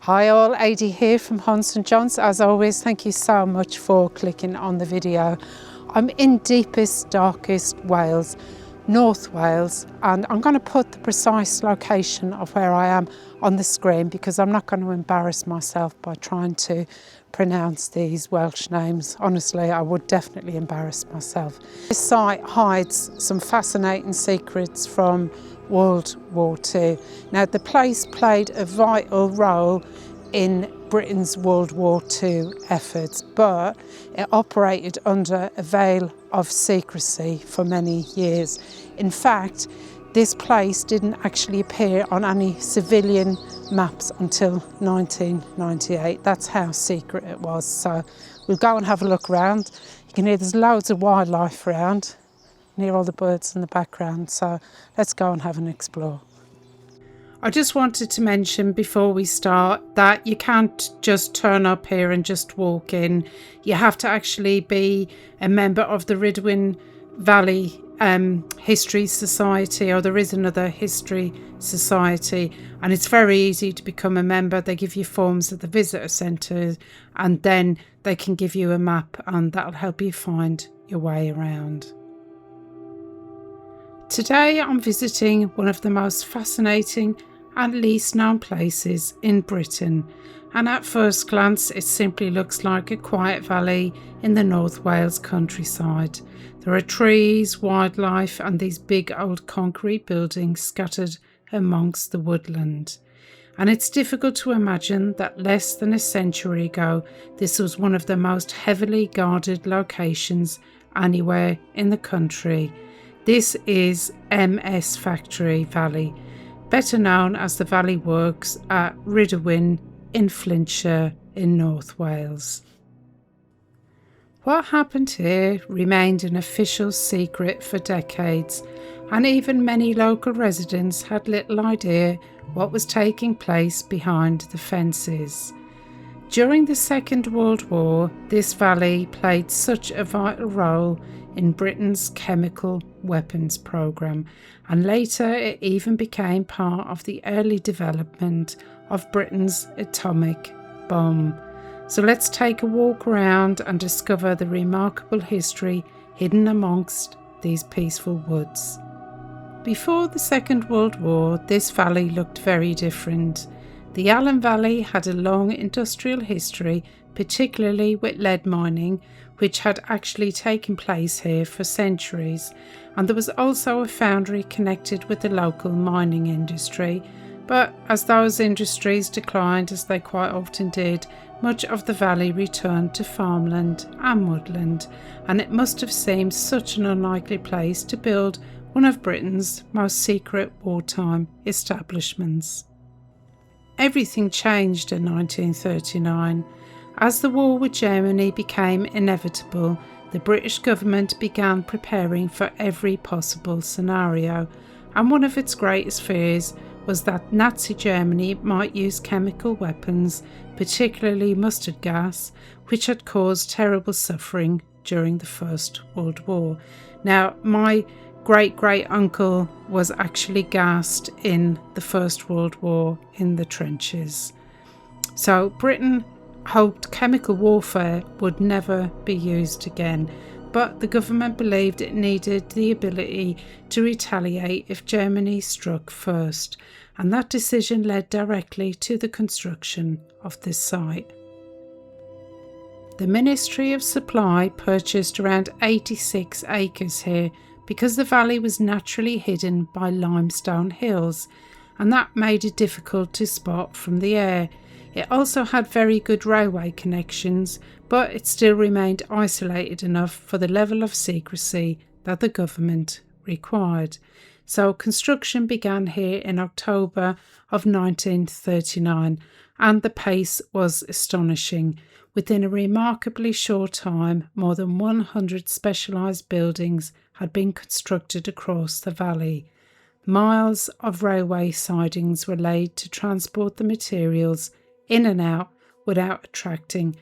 Hi all, Adi here from Jaunts and Jaunts. As always, thank you so much for clicking on the video. I'm in deepest, darkest Wales, North Wales, and I'm going to put the precise location of where I am on the screen because I'm not going to embarrass myself by trying to pronounce these Welsh names. Honestly, I would definitely embarrass myself. This site hides some fascinating secrets from World War II. Now, the place played a vital role in Britain's World War II efforts, but it operated under a veil of secrecy for many years. In fact, this place didn't actually appear on any civilian maps until 1998. That's how secret it was. So we'll go and have a look around. You can hear there's loads of wildlife around. You can hear all the birds in the background. So let's go and have an explore. I just wanted to mention before we start that you can't just turn up here and just walk in. You have to actually be a member of the Rhydymwyn Valley History Society, or there is another history society, and it's very easy to become a member. They give you forms at the visitor centre and then they can give you a map, and that'll help you find your way around. Today I'm visiting one of the most fascinating and least known places in Britain, and at first glance it simply looks like a quiet valley in the North Wales countryside. There are trees, wildlife and these big old concrete buildings scattered amongst the woodland. And it's difficult to imagine that less than a century ago this was one of the most heavily guarded locations anywhere in the country. This is MS Factory Valley, better known as the Valley Works at Rhydymwyn in Flintshire in North Wales. What happened here remained an official secret for decades, and even many local residents had little idea what was taking place behind the fences. During the Second World War, this valley played such a vital role in Britain's chemical weapons programme, and later it even became part of the early development of Britain's atomic bomb. So let's take a walk around and discover the remarkable history hidden amongst these peaceful woods. Before the Second World War, this valley looked very different. The Allen Valley had a long industrial history, particularly with lead mining, which had actually taken place here for centuries, and there was also a foundry connected with the local mining industry. But as those industries declined, as they quite often did, much of the valley returned to farmland and woodland, and it must have seemed such an unlikely place to build one of Britain's most secret wartime establishments. Everything changed in 1939. As the war with Germany became inevitable, the British government began preparing for every possible scenario, and one of its greatest fears was that Nazi Germany might use chemical weapons, particularly mustard gas, which had caused terrible suffering during the First World War. Now, my great-great-uncle was actually gassed in the First World War in the trenches. So Britain hoped chemical warfare would never be used again, but the government believed it needed the ability to retaliate if Germany struck first, and that decision led directly to the construction of this site. The Ministry of Supply purchased around 86 acres here because the valley was naturally hidden by limestone hills, and that made it difficult to spot from the air. It also had very good railway connections, but it still remained isolated enough for the level of secrecy that the government required. So construction began here in October of 1939, and the pace was astonishing. Within a remarkably short time, more than 100 specialised buildings had been constructed across the valley. Miles of railway sidings were laid to transport the materials in and out without attracting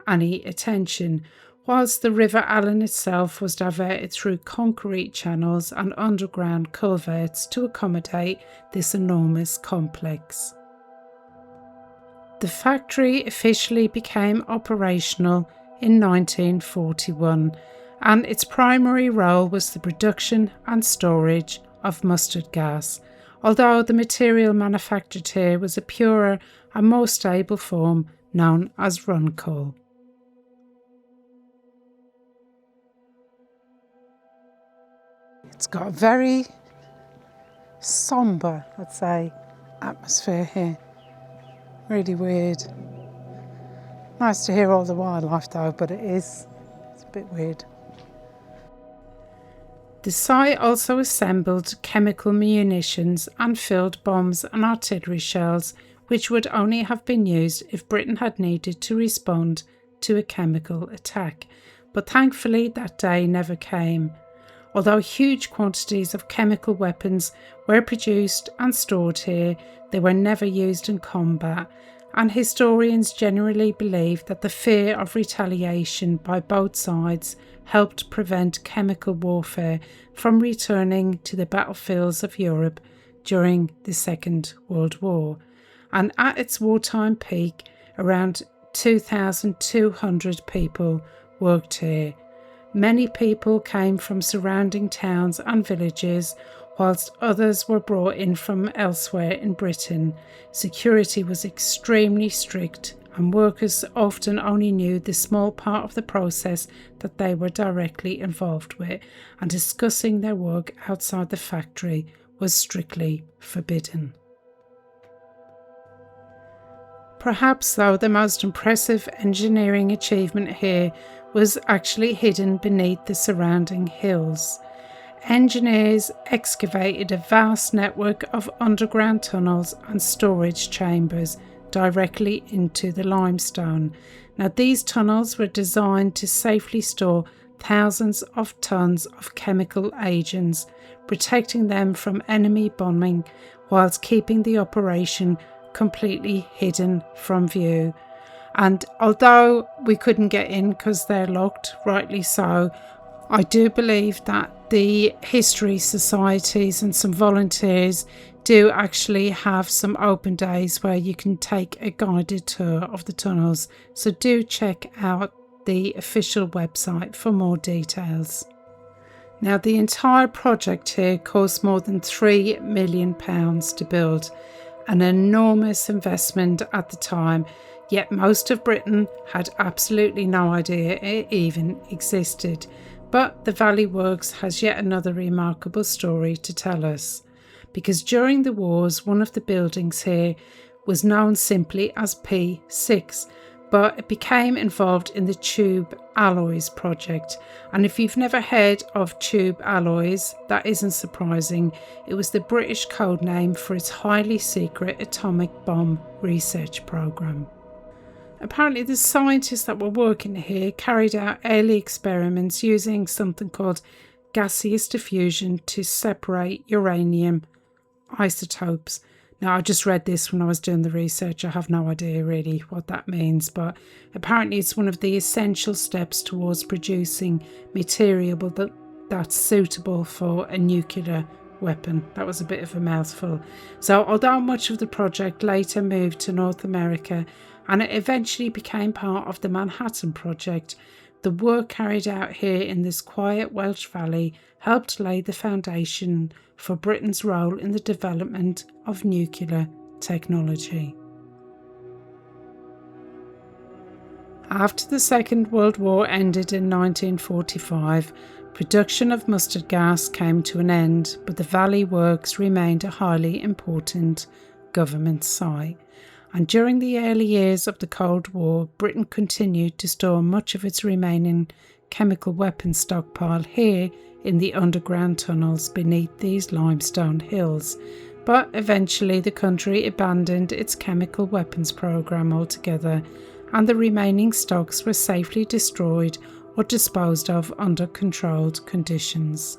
any attention, whilst the River Allen itself was diverted through concrete channels and underground culverts to accommodate this enormous complex. The factory officially became operational in 1941, and its primary role was the production and storage of mustard gas, although the material manufactured here was a purer and more stable form known as run coal. It's got a very sombre, let's say, atmosphere here. Really weird. Nice to hear all the wildlife though, but it's a bit weird. The site also assembled chemical munitions and filled bombs and artillery shells, which would only have been used if Britain had needed to respond to a chemical attack. But thankfully that day never came. Although huge quantities of chemical weapons were produced and stored here, they were never used in combat, and historians generally believe that the fear of retaliation by both sides helped prevent chemical warfare from returning to the battlefields of Europe during the Second World War. And at its wartime peak, around 2,200 people worked here. Many people came from surrounding towns and villages, whilst others were brought in from elsewhere in Britain. Security was extremely strict, and workers often only knew the small part of the process that they were directly involved with, and discussing their work outside the factory was strictly forbidden. Perhaps, though, the most impressive engineering achievement here was actually hidden beneath the surrounding hills. Engineers excavated a vast network of underground tunnels and storage chambers directly into the limestone. Now, these tunnels were designed to safely store thousands of tons of chemical agents, protecting them from enemy bombing whilst keeping the operation completely hidden from view. And although we couldn't get in because they're locked, rightly so, I do believe that the history societies and some volunteers do actually have some open days where you can take a guided tour of the tunnels. So do check out the official website for more details. Now, the entire project here cost more than £3 million to build, an enormous investment at the time, yet most of Britain had absolutely no idea it even existed. But the Valley Works has yet another remarkable story to tell us, because during the wars one of the buildings here was known simply as P6, but it became involved in the tube alloys project. And if you've never heard of tube alloys, that isn't surprising. It was the British code name for its highly secret atomic bomb research program. Apparently the scientists that were working here carried out early experiments using something called gaseous diffusion to separate uranium isotopes. Now, I just read this when I was doing the research. I have no idea really what that means, but apparently it's one of the essential steps towards producing material that's suitable for a nuclear weapon. That was a bit of a mouthful. So although much of the project later moved to North America and it eventually became part of the Manhattan Project, the work carried out here in this quiet Welsh valley helped lay the foundation for Britain's role in the development of nuclear technology. After the Second World War ended in 1945, production of mustard gas came to an end, but the Valley Works remained a highly important government site. And during the early years of the Cold War, Britain continued to store much of its remaining chemical weapons stockpile here in the underground tunnels beneath these limestone hills. But eventually the country abandoned its chemical weapons program altogether, and the remaining stocks were safely destroyed or disposed of under controlled conditions.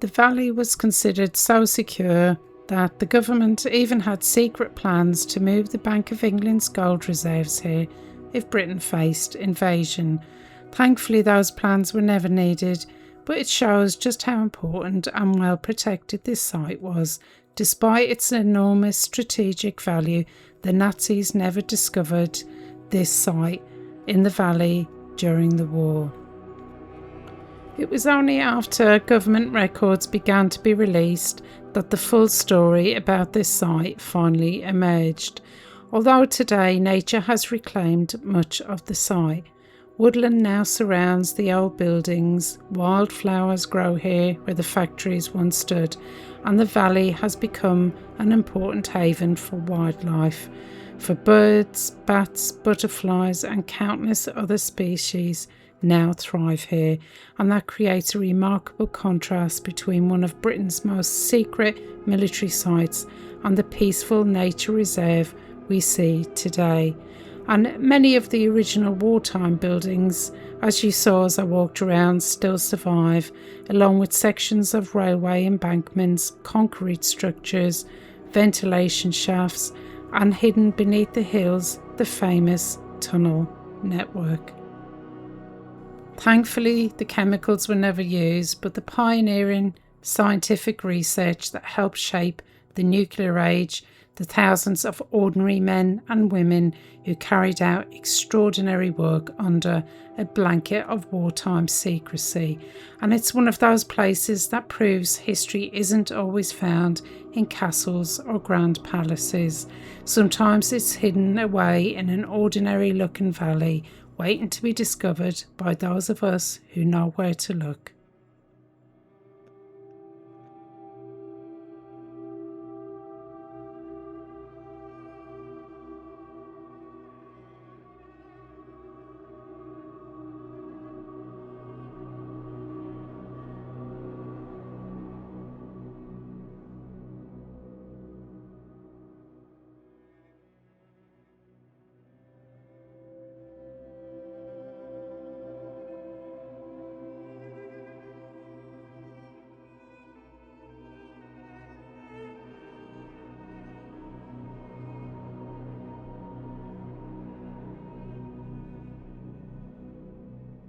The valley was considered so secure that the government even had secret plans to move the Bank of England's gold reserves here if Britain faced invasion. Thankfully, those plans were never needed, but it shows just how important and well protected this site was. Despite its enormous strategic value, the Nazis never discovered this site in the valley during the war. It was only after government records began to be released that the full story about this site finally emerged. Although today nature has reclaimed much of the site, woodland now surrounds the old buildings, wildflowers grow here where the factories once stood, and the valley has become an important haven for wildlife, for birds, bats, butterflies and countless other species now thrive here, and that creates a remarkable contrast between one of Britain's most secret military sites and the peaceful nature reserve we see today. And many of the original wartime buildings, as you saw as I walked around, still survive, along with sections of railway embankments, concrete structures, ventilation shafts, and hidden beneath the hills, the famous tunnel network. Thankfully, the chemicals were never used, but the pioneering scientific research that helped shape the nuclear age, the thousands of ordinary men and women who carried out extraordinary work under a blanket of wartime secrecy. And it's one of those places that proves history isn't always found in castles or grand palaces. Sometimes it's hidden away in an ordinary looking valley, waiting to be discovered by those of us who know where to look.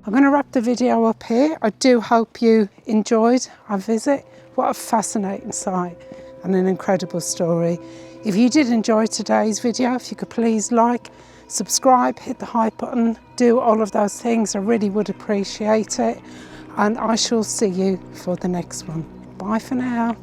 I'm going to wrap the video up here. I do hope you enjoyed our visit. What a fascinating site and an incredible story. If you did enjoy today's video, if you could please like, subscribe, hit the hype button, do all of those things. I really would appreciate it. And I shall see you for the next one. Bye for now.